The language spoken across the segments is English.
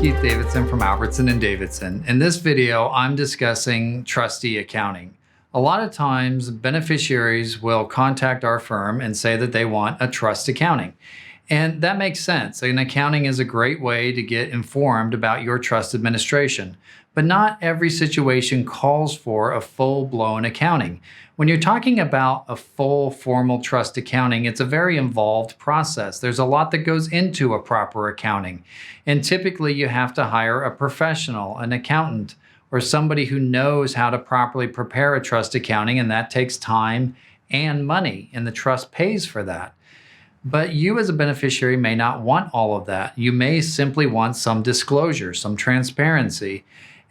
Keith Davidson from Albertson Davidson. In this video, I'm discussing trustee accounting. A lot of times, beneficiaries will contact our firm and say that they want a trust accounting. And that makes sense. An accounting is a great way to get informed about your trust administration. But not every situation calls for a full-blown accounting. When you're talking about a full formal trust accounting, it's a very involved process. There's a lot that goes into a proper accounting. And typically you have to hire a professional, an accountant, or somebody who knows how to properly prepare a trust accounting, and that takes time and money, and the trust pays for that. But you as a beneficiary may not want all of that. You may simply want some disclosure, some transparency.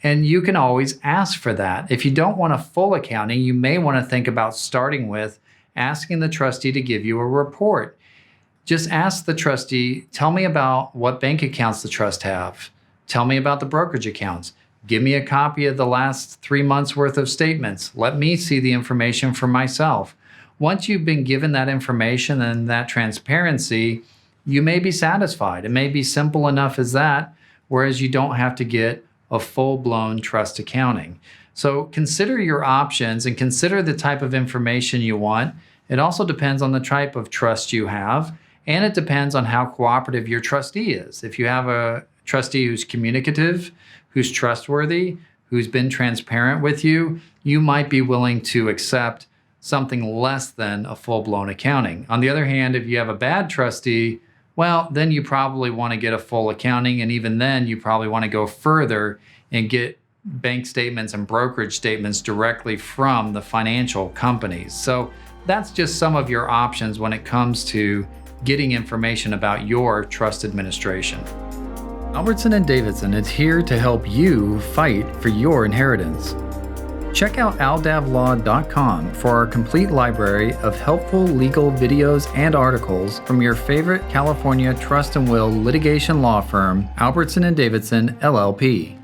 And you can always ask for that. If you don't want a full accounting, you may want to think about starting with asking the trustee to give you a report. Just ask the trustee, tell me about what bank accounts the trust have. Tell me about the brokerage accounts. Give me a copy of the last 3 months worth of statements. Let me see the information for myself. Once you've been given that information and that transparency, you may be satisfied. It may be simple enough as that, whereas you don't have to get a full-blown trust accounting. So consider your options and consider the type of information you want. It also depends on the type of trust you have, and it depends on how cooperative your trustee is. If you have a trustee who's communicative, who's trustworthy, who's been transparent with you, you might be willing to accept something less than a full-blown accounting. On the other hand, if you have a bad trustee, well, then you probably want to get a full accounting, and even then you probably want to go further and get bank statements and brokerage statements directly from the financial companies. So that's just some of your options when it comes to getting information about your trust administration. Albertson Davidson is here to help you fight for your inheritance. Check out aldavlaw.com for our complete library of helpful legal videos and articles from your favorite California trust and will litigation law firm, Albertson Davidson, LLP.